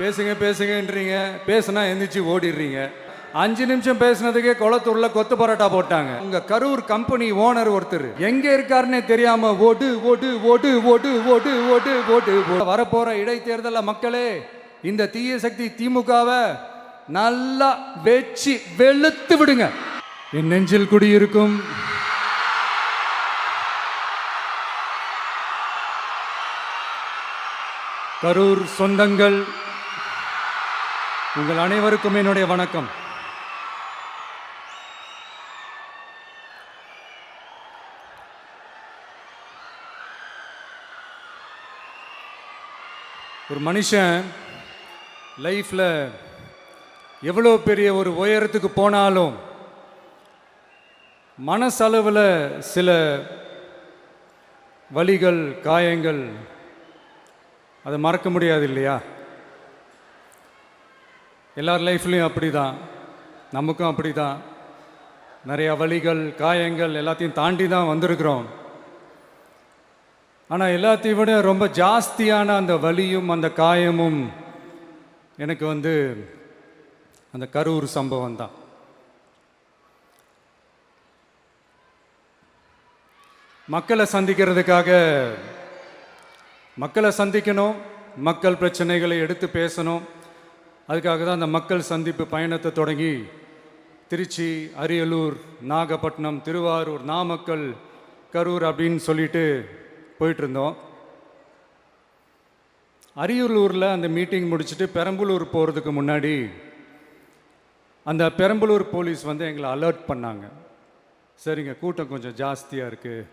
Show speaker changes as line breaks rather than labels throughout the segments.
பேசுங்க பேசுங்கன்றீங்க, பேசுனா எந்திரிச்சு ஓடிடுறீங்க. 5 நிமிஷம் பேசுனதுக்கே குளத்தூர்ல கொத்து பரோட்டா போட்டாங்க. உங்க கரூர் கம்பெனி ஓனர் ஒருத்தர் எங்க இருக்காருன்னே தெரியாம ஓடு ஓடு ஓடு ஓடு ஓடு ஓடு ஓடு. வரப்போற இடைத்தேர்தல மக்களே, இந்த தீய சக்தி திமுகவை நல்லா வெச்சு வெளுத்து விடுங்க. என் நெஞ்சில் குடியிருக்கும் கரூர் சொந்தங்கள், உங்கள் அனைவருக்கும் என்னுடைய வணக்கம். ஒரு மனுஷன் லைஃப்ல எவ்வளோ பெரிய ஒரு உயரத்துக்கு போனாலும் மனசளவில் சில வலிகள், காயங்கள், அதை மறக்க முடியாது இல்லையா? எல்லார் லைஃப்லையும் அப்படி தான், நமக்கும் அப்படி தான். நிறையா வலிகள், காயங்கள் எல்லாத்தையும் தாண்டி தான் வந்திருக்கிறோம். ஆனால் எல்லாத்தையும் விட ரொம்ப ஜாஸ்தியான அந்த வலியும் அந்த காயமும் எனக்கு அந்த கரூர் சம்பவம் தான். மக்களை சந்திக்கணும், மக்கள் பிரச்சனைகளை எடுத்து பேசணும். அதுக்காக தான் அந்த மக்கள் சந்திப்பு பயணத்தை தொடங்கி திருச்சி, அரியலூர், நாகப்பட்டினம், திருவாரூர், நாமக்கல், கரூர் அப்படின்னு சொல்லிட்டு போயிட்டு இருந்தோம். அரியலூரில் அந்த மீட்டிங் முடிச்சுட்டு பெரம்பலூர் போகிறதுக்கு முன்னாடி அந்த பெரம்பலூர் போலீஸ் எங்களை அலர்ட் பண்ணாங்க. சரிங்க, கூட்டம் கொஞ்சம் ஜாஸ்தியாக இருக்குது,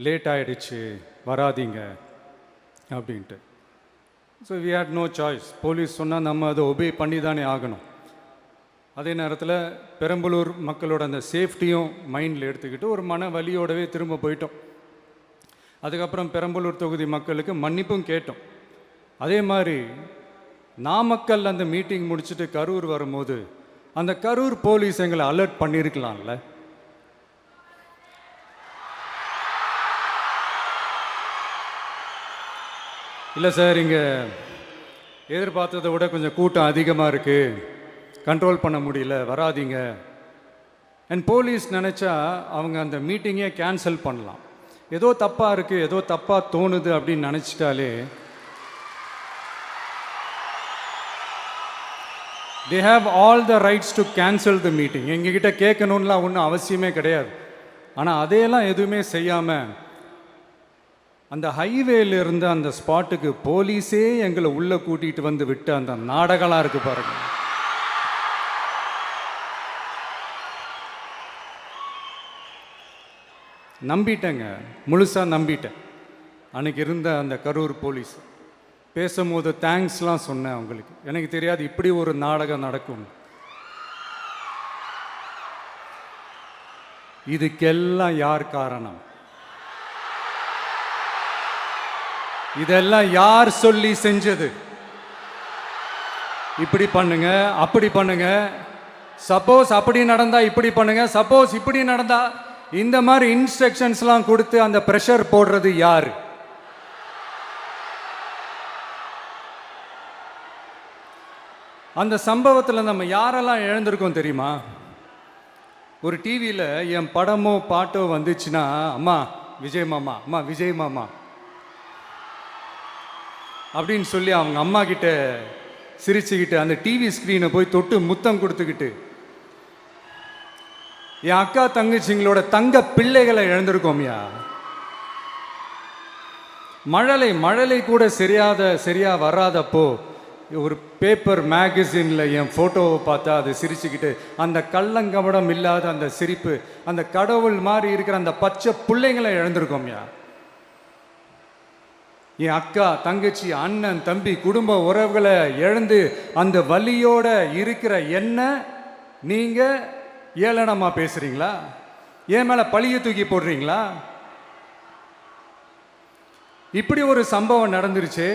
லேட் ஆகிடுச்சு, வராதிங்க அப்படின்ட்டு. So we had no choice. Police சொன்னால் நம்ம அதை ஒபே பண்ணி தானே ஆகணும். அதே நேரத்தில் பெரம்பலூர் மக்களோட அந்த சேஃப்டியும் மைண்டில் எடுத்துக்கிட்டு ஒரு மன வலியோடவே திரும்ப போயிட்டோம். அதுக்கப்புறம் பெரம்பலூர் தொகுதி மக்களுக்கு மன்னிப்பும் கேட்டோம். அதே மாதிரி நாமக்கல் அந்த மீட்டிங் முடிச்சுட்டு கரூர் வரும்போது அந்த கரூர் போலீஸ் எங்களை அலர்ட் பண்ணியிருக்கலாம்ல. இல்லை சார், இங்கே எதிர்பார்த்ததை விட கொஞ்சம் கூட்டம் அதிகமாக இருக்குது, கண்ட்ரோல் பண்ண முடியல, வராதிங்க. அண்ட் போலீஸ் நினச்சா அவங்க அந்த மீட்டிங்கே கேன்சல் பண்ணலாம். ஏதோ தப்பாக இருக்குது, ஏதோ தப்பாக தோணுது அப்படின்னு நினச்சிட்டாலே they have all the rights to cancel the meeting. எங்ககிட்ட கேட்கணும்லாம் ஒன்றும் அவசியமே கிடையாது. ஆனால் அதையெல்லாம் எதுவுமே செய்யாமல் அந்த ஹைவேல இருந்து அந்த ஸ்பாட்டுக்கு போலீஸே எங்களை உள்ளே கூட்டிகிட்டு வந்து விட்டு அந்த நாடகம்லாம் இருக்குது பாருங்க. நம்பிட்டேங்க, முழுசாக நம்பிட்டேன். அன்றைக்கி இருந்த அந்த கரூர் போலீஸ் பேசும்போது தேங்க்ஸ்லாம் சொன்னேன் அவங்களுக்கு. எனக்கு தெரியாது இப்படி ஒரு நாடகம் நடக்கும். இதுக்கெல்லாம் யார் காரணம்? இதெல்லாம் யார் சொல்லி செஞ்சது? இப்படி பண்ணுங்க, அப்படி பண்ணுங்க, சப்போஸ் அப்படி நடந்தா இப்படி பண்ணுங்க, சப்போஸ் இப்படி நடந்தா இந்த மாதிரி இன்ஸ்ட்ரக்ஷன்ஸ்லாம் கொடுத்து அந்த ப்ரெஷர் போடுறது யார்? அந்த சம்பவத்தில் நம்ம யாரெல்லாம் இழந்திருக்கோம் தெரியுமா? ஒரு டிவியில் என் படமோ பாட்டோ வந்துச்சுன்னா, அம்மா விஜய் மாமா, அம்மா விஜய் மாமா அப்படின்னு சொல்லி அவங்க அம்மா கிட்ட சிரிச்சுக்கிட்டு அந்த டிவி ஸ்க்ரீனை போய் தொட்டு முத்தம் கொடுத்துக்கிட்டு என் அக்கா தங்கச்சிங்களோட தங்க பிள்ளைகளை இழந்திருக்கோம்யா. மழலை கூட சரியா வராதப்போ ஒரு பேப்பர் மேகசினில் என் ஃபோட்டோவை பார்த்தா அது சிரிச்சுக்கிட்டு அந்த கள்ளங்கபடம் இல்லாத அந்த சிரிப்பு, அந்த கடவுள் மாதிரி இருக்கிற அந்த பச்சை பிள்ளைங்களை இழந்திருக்கோம்யா. என் அக்கா தங்கச்சி, அண்ணன், தம்பி, குடும்ப உறவுகளை இழந்து அந்த வலியோட இருக்கிற என்ன நீங்கள் ஏளனமா பேசுறீங்களா? என் மேலே பழிய தூக்கி போடுறீங்களா? இப்படி ஒரு சம்பவம் நடந்துருச்சு.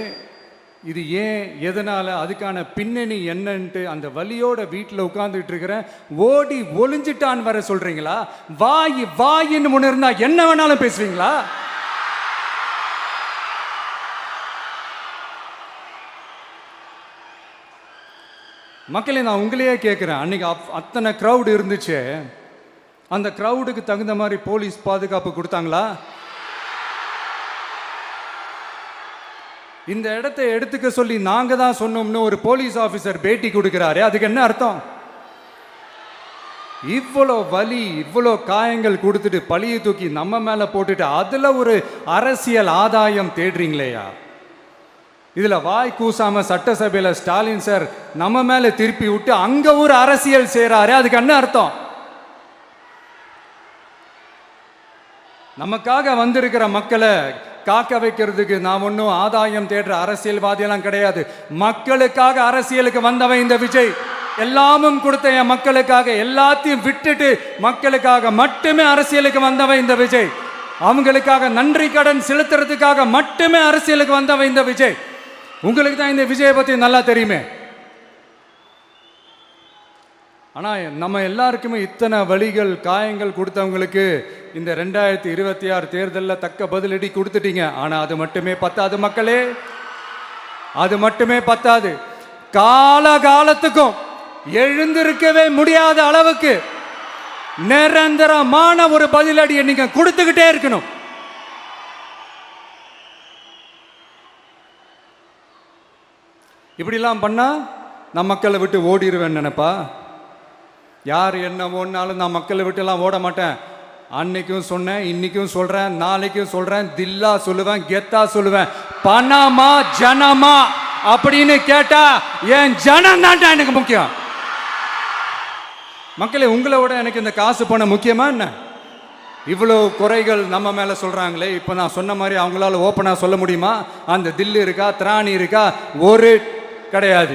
இது ஏன், எதனால், அதுக்கான பின்னணி என்னன்ட்டு அந்த வலியோட வீட்டில் உட்கார்ந்துட்டு இருக்கிறேன். ஓடி ஒளிஞ்சிட்டான்னு வர சொல்கிறீங்களா? வாயின்னு முன்ன இருந்தா என்ன வேணாலும் பேசுவீங்களா? மக்களே, நான் உங்களையே கேட்குறேன், அன்னைக்கு அத்தனை க்ரௌடு இருந்துச்சு, அந்த க்ரௌடுக்கு தகுந்த மாதிரி போலீஸ் பாதுகாப்பு கொடுத்தாங்களா? இந்த இடத்தை எடுத்துக்க சொல்லி நாங்க தான் சொன்னோம்னு ஒரு போலீஸ் ஆஃபீஸர் பேட்டி கொடுக்கிறாரு, அதுக்கு என்ன அர்த்தம்? இவ்வளோ வலி, இவ்வளோ காயங்கள் கொடுத்துட்டு பழியை தூக்கி நம்ம மேல போட்டுட்டு அதுல ஒரு அரசியல் ஆதாயம் தேடுறீங்களேயா? இதுல வாய் கூசாம சட்டசபையில ஸ்டாலின் சார் நம்ம மேல திருப்பி விட்டு அங்க ஒரு அரசியல் செய்றாரு, அதுக்கு என்ன அர்த்தம்? நமக்காக வந்திருக்கிற மக்களை காக்க வைக்கிறதுக்கு நான் ஒன்றும் ஆதாயம் தேடுற அரசியல்வாதியெல்லாம் கிடையாது. மக்களுக்காக அரசியலுக்கு வந்தவன் இந்த விஜய். எல்லாமும் கொடுத்த என் மக்களுக்காக, எல்லாத்தையும் விட்டுட்டு மக்களுக்காக மட்டுமே அரசியலுக்கு வந்தவன் இந்த விஜய். அவங்களுக்காக நன்றி கடன் செலுத்துறதுக்காக மட்டுமே அரசியலுக்கு வந்தவன் இந்த விஜய். உங்களுக்கு தான் இந்த விஜயை பத்தி நல்லா தெரியுமே. ஆனா நம்ம எல்லாருக்குமே இத்தனை வலிகள் காயங்கள் கொடுத்தவங்களுக்கு இந்த 2026 தேர்தலில் தக்க பதிலடி கொடுத்துட்டீங்க. ஆனா அது மட்டுமே பத்தாது மக்களே, அது மட்டுமே பத்தாது. காலகாலத்துக்கும் எழுந்திருக்கவே முடியாத அளவுக்கு நிரந்தரமான ஒரு பதிலடியை நீங்க கொடுத்துக்கிட்டே இருக்கணும். இப்படிலாம் பண்ணா நான் மக்களை விட்டு ஓடிடுவேன் நினைப்பா? யார் என்ன ஓடினாலும் நான் மக்களை விட்டு எல்லாம் ஓட மாட்டேன். அன்னைக்கும் சொன்னேன், இன்னைக்கும் சொல்றேன், நாளைக்கும் சொல்றேன், தில்லா சொல்லுவேன், கெத்தா சொல்லுவேன். பணமா ஜனமா அப்படின்னு கேட்டா என் ஜனம் தான்டா எனக்கு முக்கியம். மக்களே, உங்களை விட எனக்கு இந்த காசு பணம் முக்கியமா என்ன? இவ்வளோ குறைகள் நம்ம மேல சொல்றாங்களே, இப்போ நான் சொன்ன மாதிரி அவங்களால ஓப்பனா சொல்ல முடியுமா? அந்த தில்லு இருக்கா, திராணி இருக்கா? ஒரு கிடையாது.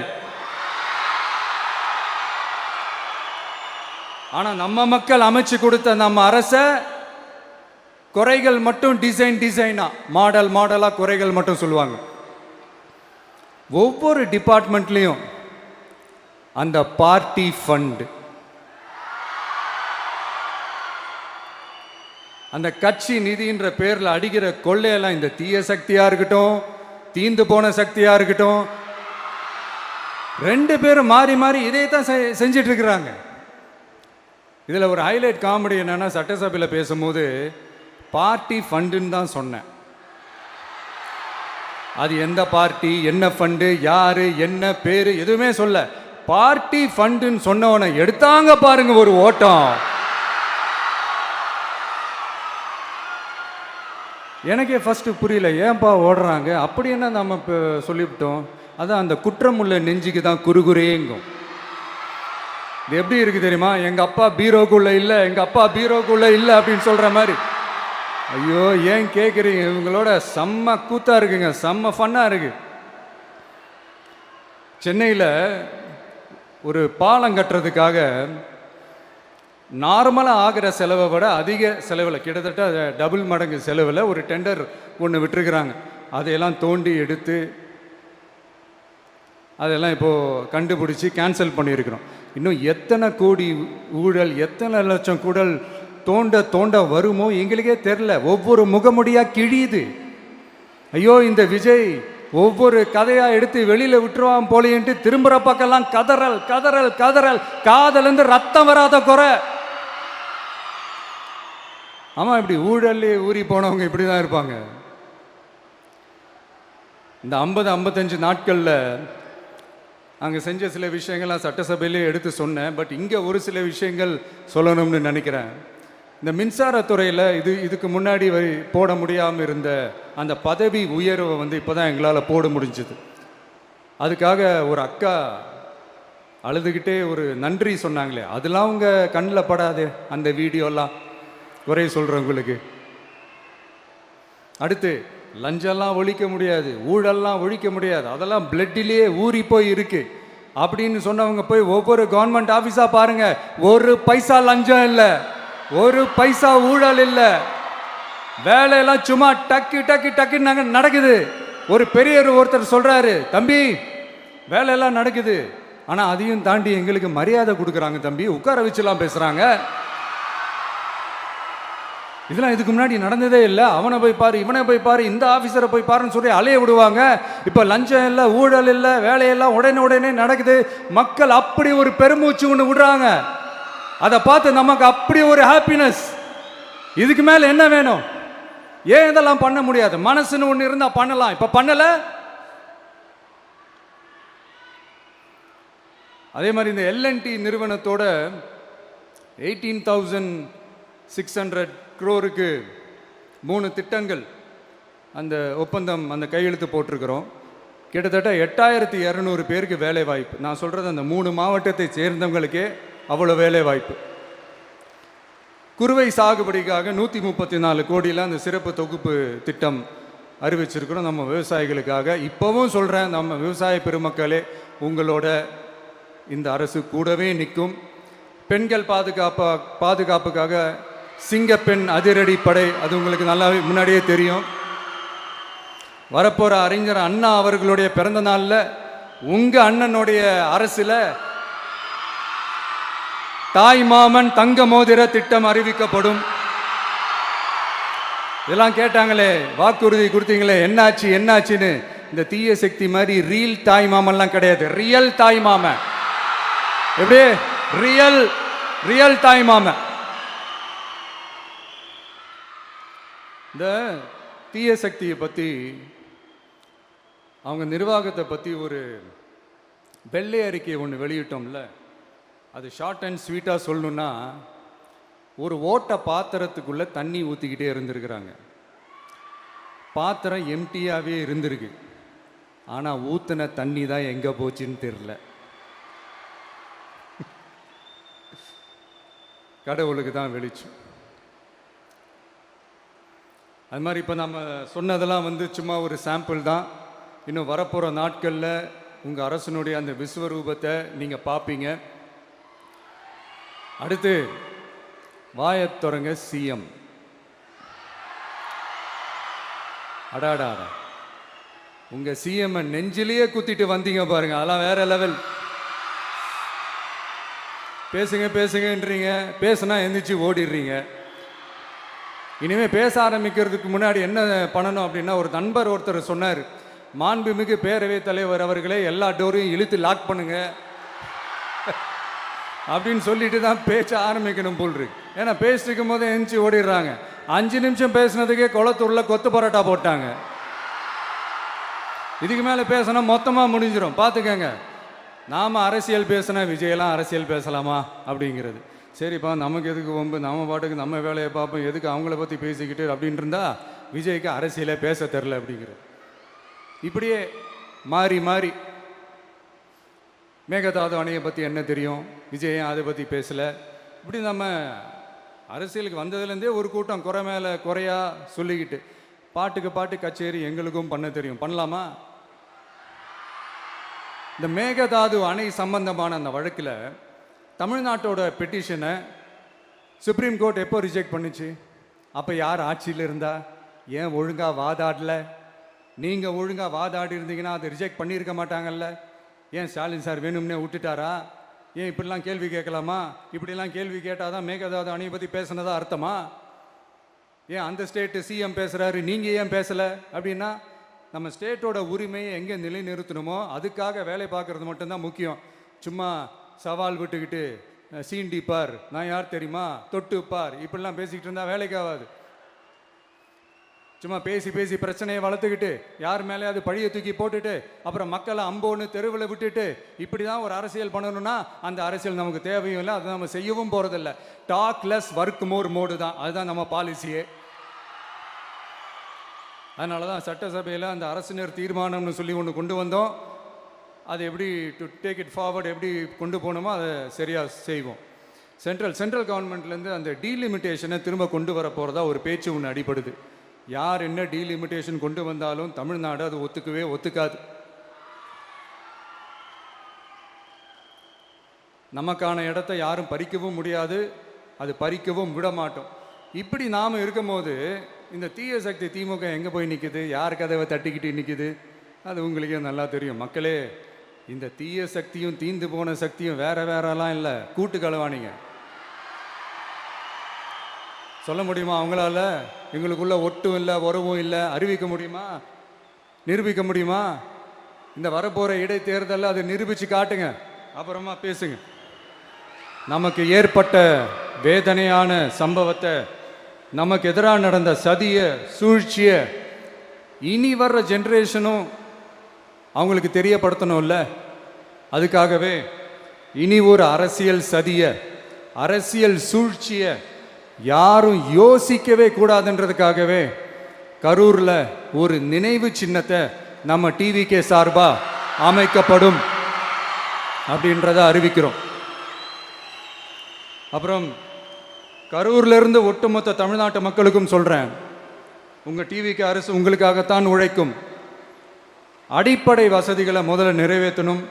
ஆனா நம்ம மக்கள் அமைச்சு கொடுத்த நம்ம அரச குறைகள் மட்டும் டிசைனா மாடல் மாடலா குறைகள் மட்டும் சொல்லுவாங்க. ஒவ்வொரு டிபார்ட்மெண்ட்லயும் அந்த பார்ட்டி ஃபண்ட், அந்த கட்சி நிதின்ற பேர்ல அடிக்கிற கொள்ளையெல்லாம் இந்த தீய சக்தியா இருக்கட்டும், தீந்து போன சக்தியா இருக்கட்டும், ரெண்டு பேரும் மாறி மாறி இதே தான் செஞ்சிட்டு இருக்கிறாங்க. இதில் ஒரு ஹைலைட் காமெடி என்னன்னா, சட்டசபையில் பேசும்போது பார்ட்டி ஃபண்டுன்னு தான் சொன்னேன். அது எந்த பார்ட்டி, என்ன ஃபண்டு, யாரு, என்ன பேரு, எதுவுமே சொல்ல. பார்ட்டி ஃபண்டுன்னு சொன்னவனை எடுத்தாங்க பாருங்க ஒரு ஓட்டம். எனக்கே ஃபர்ஸ்ட் புரியல, ஏன்பா ஓடுறாங்க? அப்படி என்ன நம்ம இப்போ சொல்லிவிட்டோம்? அதான் அந்த குற்றம் உள்ள நெஞ்சுக்கு தான் குறுகுறேங்கும். இது எப்படி இருக்கு தெரியுமா? எங்க அப்பா பீரோக்குள்ள இல்லை, எங்க அப்பா பீரோக்குள்ள இல்லை அப்படின்னு சொல்ற மாதிரி. ஐயோ, ஏன் கேட்குறீங்க? இவங்களோட செம்ம கூத்தா இருக்குங்க, செம்ம ஃபன்னா இருக்கு. சென்னையில் ஒரு பாலம் கட்டுறதுக்காக நார்மலாக ஆகிற செலவை விட அதிக செலவில், கிட்டத்தட்ட டபுள் மடங்கு செலவில் ஒரு டெண்டர் ஒன்று விட்டுருக்குறாங்க. அதையெல்லாம் தோண்டி எடுத்து அதெல்லாம் இப்போது கண்டுபிடிச்சி கேன்சல் பண்ணியிருக்கிறோம். இன்னும் எத்தனை கோடி ஊழல், எத்தனை லட்சம் கூடல் தோண்ட தோண்ட வருமோ எங்களுக்கே தெரில. ஒவ்வொரு முகமுடியாக கிழியுது. ஐயோ, இந்த விஜய் ஒவ்வொரு கதையாக எடுத்து வெளியில் விட்டுருவான் போலேன்ட்டு திரும்புகிற பக்கம்லாம் கதறல் கதறல் கதறல். காதலேருந்து ரத்தம் வராத குறை. ஆமாம், இப்படி ஊழல்லே ஊறி போனவங்க இப்படி தான் இருப்பாங்க. இந்த 50-55 நாட்களில் அங்கே செஞ்ச சில விஷயங்கள்லாம் சட்டசபையிலே எடுத்து சொன்னேன். பட் இங்கே ஒரு சில விஷயங்கள் சொல்லணும்னு நினைக்கிறேன். இந்த மின்சாரத்துறையில் இதுக்கு முன்னாடி போட முடியாமல் இருந்த அந்த பதவி உயர்வை இப்போ தான் எங்களால் போட முடிஞ்சுது. அதுக்காக ஒரு அக்கா அழுதுகிட்டே ஒரு நன்றி சொன்னாங்களே, அதெல்லாம் உங்கள் கண்ணில் படாது அந்த வீடியோலாம், குறை சொல்கிறவங்களுக்கு. அடுத்து லஞ்சம்லாம் ஒழிக்க முடியாது, ஊழல்லாம் ஒழிக்க முடியாது, அதெல்லாம் பிளட்டிலேயே ஊறி போய் இருக்கு அப்படின்னு சொன்னவங்க போய் ஒவ்வொரு கவர்மெண்ட் ஆஃபீஸா பாருங்க. ஒரு பைசா லஞ்சம் இல்லை, ஒரு பைசா ஊழல் இல்லை. வேலையெல்லாம் சும்மா டக்கு டக்கு டக்குன்னு நடக்குது. ஒரு பெரியவர் ஒருத்தர் சொல்றாரு, தம்பி வேலையெல்லாம் நடக்குது, ஆனால் அதையும் தாண்டி எங்களுக்கு மரியாதை கொடுக்குறாங்க தம்பி, உட்கார வச்சுலாம் பேசுறாங்க. இதெல்லாம் இதுக்கு முன்னாடி நடந்ததே இல்லை. அவனை போய் பாரு, இவனை போய் பாரு, இந்த ஆஃபீஸரை போய் பாருன்னு சொல்லி அலைய விடுவாங்க. இப்போ லஞ்சம் இல்லை, ஊழல் இல்லை, வேலையெல்லாம் உடனே நடக்குது. மக்கள் அப்படி ஒரு பெருமூச்சு ஒன்று விடுறாங்க. அதை பார்த்து நமக்கு அப்படி ஒரு ஹாப்பினஸ். இதுக்கு மேலே என்ன வேணும்? ஏன் இதெல்லாம் பண்ண முடியாது? மனசுன்னு ஒன்று இருந்தால் பண்ணலாம். இப்போ பண்ணலை. அதே மாதிரி இந்த எல்என்டி நிறுவனத்தோட 18,600 crore 3 திட்டங்கள் அந்த ஒப்பந்தம் அந்த கையெழுத்து போட்டிருக்கிறோம். கிட்டத்தட்ட 8,200 பேருக்கு வேலை வாய்ப்பு. நான் சொல்கிறது அந்த 3 மாவட்டத்தை சேர்ந்தவங்களுக்கே அவ்வளோ வேலை வாய்ப்பு. குறுவை சாகுபடிக்காக 134 கோடியில் அந்த சிறப்பு தொகுப்பு திட்டம் அறிவிச்சிருக்கிறோம் நம்ம விவசாயிகளுக்காக. இப்போவும் சொல்கிறேன், நம்ம விவசாய பெருமக்களே, உங்களோட இந்த அரசு கூடவே நிற்கும். பெண்கள் பாதுகாப்புக்காக சிங்கப்பெண் அதிரடி படை, அது உங்களுக்கு நல்லா முன்னாடியே தெரியும். வரப்போகிற அறிஞர் அண்ணா அவர்களுடைய பிறந்த நாளில் உங்கள் அண்ணனுடைய அரசில் தாய் மாமன் தங்க மோதிர திட்டம் அறிவிக்கப்படும். இதெல்லாம் கேட்டாங்களே, வாக்குறுதி கொடுத்தீங்களே, என்னாச்சுன்னு. இந்த தீய சக்தி மாதிரி ரீல் தாய் மாமன்லாம் கிடையாது, ரியல் தாய் மாமன். எப்படி ரியல் தாய் மாமன். இந்த தீய சக்தியை பற்றி, அவங்க நிர்வாகத்தை பற்றி ஒரு வெள்ளை அறிக்கை ஒன்று வெளியிட்டோம்ல, அது ஷார்ட் அண்ட் ஸ்வீட்டாக சொல்லணுன்னா, ஒரு ஓட்ட பாத்திரத்துக்குள்ளே தண்ணி ஊற்றிக்கிட்டே இருந்திருக்கிறாங்க. பாத்திரம் எம்டியாகவே இருந்திருக்கு. ஆனால் ஊற்றின தண்ணி தான் எங்கே போச்சுன்னு தெரில. கடவுளுக்கு தான் வெளிச்சம். அது மாதிரி இப்போ நம்ம சொன்னதெல்லாம் சும்மா ஒரு சாம்பிள் தான். இன்னும் வரப்போகிற நாட்களில் உங்கள் அரசனுடைய அந்த விஸ்வரூபத்தை நீங்கள் பார்ப்பீங்க. அடுத்து வாயத்துறங்க சிஎம். அடாடா, உங்கள் சிஎம் நெஞ்சிலேயே குத்திட்டு வந்தீங்க பாருங்க, அதெல்லாம் வேற லெவல். பேசுங்கன்றீங்க, பேசுனா எந்திரிச்சு ஓடிடுறீங்க. இனிமேல் பேச ஆரம்பிக்கிறதுக்கு முன்னாடி என்ன பண்ணணும் அப்படின்னா, ஒரு நண்பர் ஒருத்தர் சொன்னார், மாண்புமிகு பேரவைத் தலைவர் அவர்களே, எல்லா டோரையும் இழுத்து லாக் பண்ணுங்க அப்படின்னு சொல்லிட்டு தான் பேச ஆரம்பிக்கணும் போல் இருக்கு. ஏன்னா பேசிட்டு இருக்கும் போதே எந்திரிச்சு ஓடிடுறாங்க. 5 நிமிஷம் பேசினதுக்கே குளத்தூரில் கொத்து பரோட்டா போட்டாங்க. இதுக்கு மேலே பேசினா மொத்தமாக முடிஞ்சிடும், பார்த்துக்கங்க. நாம் அரசியல் பேசினா விஜயெல்லாம் அரசியல் பேசலாமா அப்படிங்கிறது. சரிப்பா, நமக்கு எதுக்கு வம்பு, நம்ம பாட்டுக்கு நம்ம வேலையை பார்ப்போம், எதுக்கு அவங்கள பற்றி பேசிக்கிட்டு அப்படின்னு இருந்தால் விஜய்க்கு அரசியலே பேச தெரில அப்படிங்கிறது. இப்படியே மாறி மேகதாது அணையை பற்றி என்ன தெரியும், விஜயம் அதை பற்றி பேசலை. இப்படி நம்ம அரசியலுக்கு வந்ததுலேருந்தே ஒரு கூட்டம் குறை மேலே குறையா சொல்லிக்கிட்டு, பாட்டுக்கு பாட்டு கச்சேரி எங்களுக்கும் பண்ண தெரியும், பண்ணலாமா? இந்த மேகதாது அணை சம்பந்தமான அந்த வழக்கில் தமிழ்நாட்டோட பெட்டிஷனை சுப்ரீம் கோர்ட் எப்போ ரிஜெக்ட் பண்ணுச்சு? அப்போ யார் ஆட்சியில் இருந்தா? ஏன் ஒழுங்காக வாதாடல? நீங்கள் ஒழுங்காக வாதாடி இருந்தீங்கன்னா அதை ரிஜெக்ட் பண்ணியிருக்க மாட்டாங்கல்ல. ஏன் ஸ்டாலின் சார் வேணும்னே விட்டுட்டாரா? ஏன் இப்படிலாம் கேள்வி கேட்கலாமா? இப்படிலாம் கேள்வி கேட்டால் தான் மேகதாது அணையை பற்றி பேசுனதா அர்த்தமா? ஏன் அந்த ஸ்டேட்டு சிஎம் பேசுகிறாரு, நீங்கள் ஏன் பேசலை அப்படின்னா, நம்ம ஸ்டேட்டோட உரிமையை எங்கே நிலைநிறுத்தணுமோ அதுக்காக வேலை பார்க்குறது மட்டும்தான் முக்கியம். சும்மா சவால் விட்டுக்கிட்டு சீண்டி பார், நான் யார் தெரியுமா, தொட்டு பார், இப்படிலாம் பேசிக்கிட்டு இருந்தால் வேலைக்கு ஆகாது. சும்மா பேசி பிரச்சனையை வளர்த்துக்கிட்டு யார் மேலே அது பழியை தூக்கி போட்டுட்டு அப்புறம் மக்களை அம்போன்னு தெருவில் விட்டுட்டு இப்படி தான் ஒரு அரசியல் பண்ணணும்னா அந்த அரசியல் நமக்கு தேவையும் இல்லை, அதை நம்ம செய்யவும் போகிறதில்ல. Talk less work more mode தான், அதுதான் நம்ம பாலிசியே. அதனால தான் சட்டசபையில் அந்த அரசினர் தீர்மானம்னு சொல்லி ஒன்று கொண்டு வந்தோம். அது எப்படி டு டேக் இட் ஃபார்வர்ட், எப்படி கொண்டு போகணுமோ அதை சரியாக செய்வோம். சென்ட்ரல் கவர்மெண்ட்லேருந்து அந்த டீலிமிட்டேஷனை திரும்ப கொண்டு வர போகிறதா ஒரு பேச்சு ஒன்று அடிப்படுது. யார் என்ன டீலிமிட்டேஷன் கொண்டு வந்தாலும் தமிழ்நாடு அது ஒத்துக்காது. நமக்கான இடத்தை யாரும் பறிக்கவும் முடியாது, அது பறிக்கவும் விட மாட்டோம். இப்படி நாம் இருக்கும் போது இந்த தீய சக்தி திமுக எங்கே போய் நிற்குது, யார் கதவை தட்டிக்கிட்டு நிற்குது, அது உங்களுக்கே நல்லா தெரியும். மக்களே, இந்த தீய சக்தியும் தீந்து போன சக்தியும் வேறலாம் இல்லை, கூட்டு களவாணிங்க. சொல்ல முடியுமா அவங்களால? எங்களுக்குள்ள ஒட்டும் இல்லை, உறவும் இல்லை, அறிவிக்க முடியுமா? நிரூபிக்க முடியுமா? இந்த வரப்போகிற இடைத்தேர்தலில் அதை நிரூபித்து காட்டுங்க, அப்புறமா பேசுங்க. நமக்கு ஏற்பட்ட வேதனையான சம்பவத்தை, நமக்கு எதிராக நடந்த சதிய சூழ்ச்சியை இனி வர்ற ஜென்ரேஷனும் அவங்களுக்கு தெரியப்படுத்தணும்ல. அதுக்காகவே இனி ஒரு அரசியல் சதிய, அரசியல் சூழ்ச்சியை யாரும் யோசிக்கவே கூடாதுன்றதுக்காகவே கரூரில் ஒரு நினைவு சின்னத்தை நம்ம டிவிகே சார்பா அமைக்கப்படும் அப்படின்றத அறிவிக்கிறோம். அப்புறம் கரூர்ல இருந்து ஒட்டுமொத்த தமிழ்நாட்டு மக்களுக்கும் சொல்றேன், உங்க டிவிகே அரசு உங்களுக்காகத்தான் உழைக்கும். அடிப்படை வசதிகளை முதல்ல நிறைவேற்றணும்.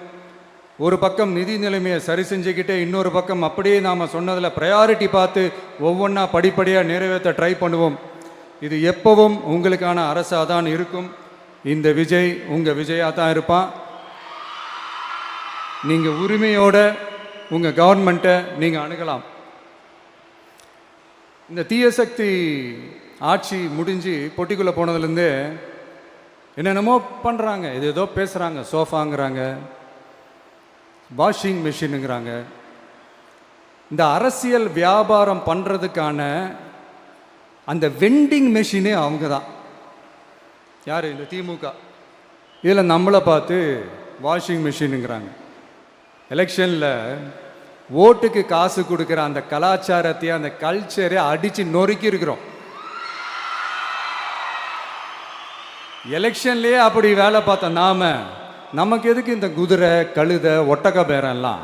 ஒரு பக்கம் நிதி நிலைமையை சரி செஞ்சுக்கிட்டே, இன்னொரு பக்கம் அப்படியே நாம் சொன்னதில் ப்ரையாரிட்டி பார்த்து ஒவ்வொன்றா படிப்படியாக நிறைவேற்ற ட்ரை பண்ணுவோம். இது எப்பவும் உங்களுக்கான அரசாக தான் இருக்கும். இந்த விஜய் உங்கள் விஜயாக தான் இருப்பான். நீங்கள் உரிமையோட உங்கள் கவர்மெண்ட்டை நீங்கள் அணுகலாம். இந்த தீய சக்தி ஆட்சி முடிஞ்சு பொட்டிக்குள்ளே போனதுலேருந்து என்னென்னமோ பண்ணுறாங்க, இது ஏதோ பேசுகிறாங்க, சோஃபாங்கிறாங்க, வாஷிங் மிஷினுங்கிறாங்க. இந்த அரசியல் வியாபாரம் பண்ணுறதுக்கான அந்த வெண்டிங் மெஷினே அவங்க தான். யார்? இந்த திமுக. இதில் நம்மளை பார்த்து வாஷிங் மிஷினுங்கிறாங்க. எலெக்ஷனில் ஓட்டுக்கு காசு கொடுக்குற அந்த கலாச்சாரத்தையே, அந்த கல்ச்சரை அடித்து நொறுக்கி இருக்கிறோம். எலெக்ஷன்லேயே அப்படி வேலை பார்த்த நமக்கு எதுக்கு இந்த குதிரை, கழுதை, ஒட்டக பேரெல்லாம்?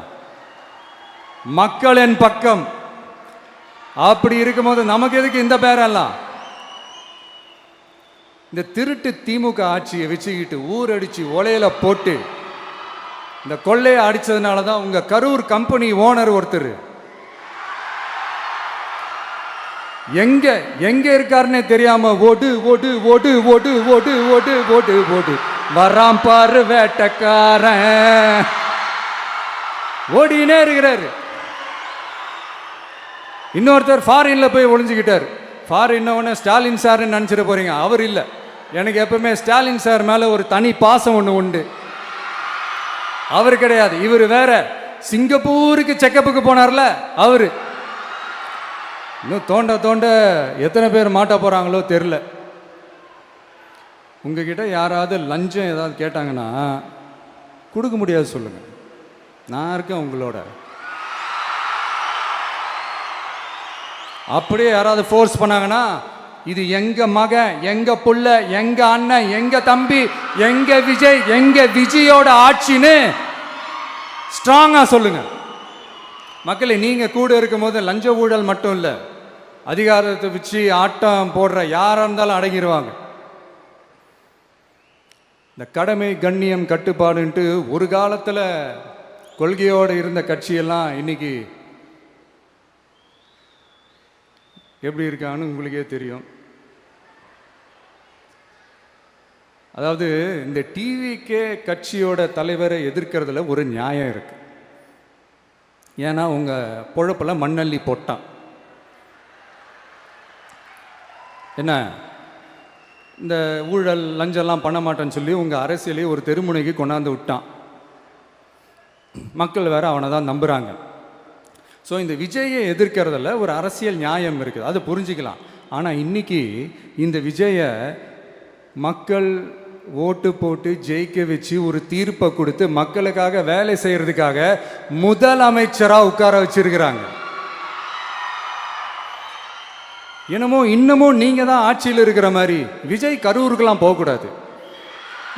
மக்களின் பக்கம். அப்படி இருக்கும்போது நமக்கு எதுக்கு இந்த பேரெல்லாம்? இந்த திருட்டு திமுக ஆட்சியை வச்சுக்கிட்டு ஊரடிச்சு ஒலையில போட்டு இந்த கொள்ளையை அடிச்சதுனால தான் உங்க கரூர் கம்பெனி ஓனர் ஒருத்தர் எங்க எங்க இருக்காருன்னே தெரியாம ஓடு ஓடு ஓடு ஓடு ஓடு ஓடு ஓடு ஓடு வராம் பாரு வேட்டக்காரன் ஓடினே இருக்கிறாரு. இன்னொருத்தர் ஃபாரின்ல போய் ஒளிஞ்சுக்கிட்டார். ஃபாரின் ஸ்டாலின் சார்ன்னு நினைச்சிட போறீங்க, அவர் இல்லை. எனக்கு எப்பவுமே ஸ்டாலின் சார் மேல ஒரு தனி பாசம் ஒன்று உண்டு. அவர் கிடையாது, இவர் வேற. சிங்கப்பூருக்கு செக்கப்புக்கு போனார்ல அவரு. இன்னும் தோண்ட தோண்ட எத்தனை பேர் மாட்ட போறாங்களோ தெரியல. உங்ககிட்ட யாராவது லஞ்சம் ஏதாவது கேட்டாங்கன்னா கொடுக்க முடியாது சொல்லுங்க, நான் இருக்கேன் உங்களோட. அப்படியே யாராவது ஃபோர்ஸ் பண்ணாங்கன்னா இது எங்க மகன், எங்க புள்ள, எங்க அண்ணன், எங்க தம்பி, எங்க விஜய், எங்க விஜயோட ஆட்சின்னு ஸ்ட்ராங்கா சொல்லுங்க. மக்களே, நீங்க கூட இருக்கும் போது லஞ்ச ஊழல் மட்டும் இல்லை, அதிகாரத்தை வச்சு ஆட்டம் போடுற யாரா இருந்தாலும் அடங்கிடுவாங்க. இந்த கடமை, கண்ணியம், கட்டுப்பாடுன்ட்டு ஒரு காலத்தில் கொள்கையோடு இருந்த கட்சியெல்லாம் இன்னைக்கு எப்படி இருக்கான்னு உங்களுக்கே தெரியும். அதாவது இந்த டிவிகே கட்சியோட தலைவரை எதிர்க்கிறதுல ஒரு நியாயம் இருக்கு. ஏன்னா உங்க பொழப்புல மண்ணள்ளி போட்டான். என்ன இந்த ஊழல் லஞ்சம்லாம் பண்ண மாட்டேன்னு சொல்லி உங்க அரசியலே ஒரு தெருமுனைக்கு கொண்டாந்து விட்டான். மக்கள் வேற அவனை தான் நம்புறாங்க. ஸோ இந்த விஜயை எதிர்க்கிறதுல ஒரு அரசியல் நியாயம் இருக்குது, அது புரிஞ்சுக்கலாம். ஆனால் இன்னைக்கு இந்த விஜயை மக்கள் ஓட்டு போட்டு ஜெயிக்க வச்சு ஒரு தீர்ப்பை கொடுத்து மக்களுக்காக வேலை செய்யறதுக்காக முதலமைச்சராக உட்கார வச்சிருக்கிறாங்க. என்னமோ இன்னமும் நீங்க தான் ஆட்சியில் இருக்கிற மாதிரி விஜய் கரூருக்கெல்லாம் போகக்கூடாது,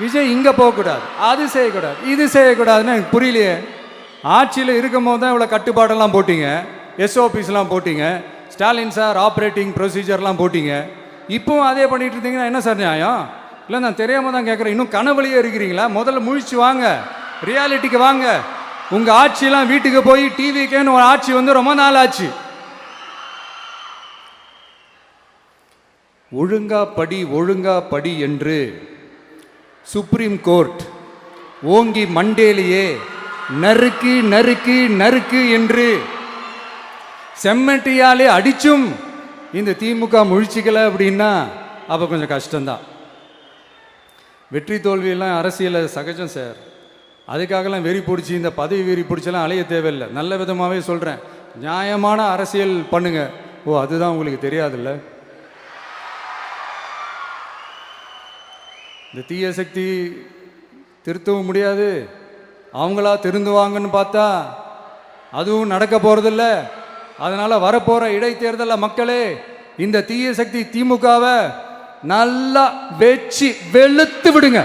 விஜய் இங்கே போகக்கூடாது, அது செய்யக்கூடாது, இது செய்யக்கூடாதுன்னு எனக்கு புரியலையே. ஆட்சியில் இருக்கும் போது தான் இவ்வளோ கட்டுப்பாடெல்லாம் போட்டீங்க, எஸ்ஓபிஸ்லாம் போட்டீங்க, ஸ்டாலின் சார் ஆப்ரேட்டிங் ப்ரொசீஜர்லாம் போட்டீங்க. இப்போவும் அதே பண்ணிட்டு இருந்தீங்கன்னா என்ன சார் நியாயம்? இல்லை, நான் தெரியாமல் தான் கேட்குறேன். இன்னும் கனவுலையே இருக்கிறீங்களா? முதல்ல முழிச்சு வாங்க, ரியாலிட்டிக்கு வாங்க. உங்கள் ஆட்சியெல்லாம் வீட்டுக்கு போய் டிவிக்கேன்னு ஒரு ஆட்சி வந்து ரொம்ப நாள் ஆச்சு. ஒழுங்கா படி, ஒழுங்கா படி என்று சுப்ரீம் கோர்ட் ஓங்கி மண்டேலியே நறுக்கு நறுக்கு நறுக்கு என்று செம்மட்டியாலே அடிச்சும் இந்த திமுக முழிச்சிக்கல அப்படின்னா அப்போ கொஞ்சம் கஷ்டம்தான். வெற்றி தோல்வியெல்லாம் அரசியலில் சகஜம் சார். அதுக்காகலாம் வெறி பிடிச்சி இந்த பதவி வெறி பிடிச்செல்லாம் அலைய தேவையில்லை. நல்ல விதமாகவே சொல்கிறேன், நியாயமான அரசியல் பண்ணுங்க. ஓ, அதுதான் உங்களுக்கு தெரியாதுல்ல. இந்த தீய சக்தி திருத்தவும் முடியாது, அவங்களா திருந்துவாங்கன்னு பார்த்தா அதுவும் நடக்க போகிறதில்ல. அதனால் வரப்போகிற இடைத்தேர்தலில் மக்களே இந்த தீய சக்தி திமுகவை நல்லா வெச்சு வெளுத்து விடுங்க.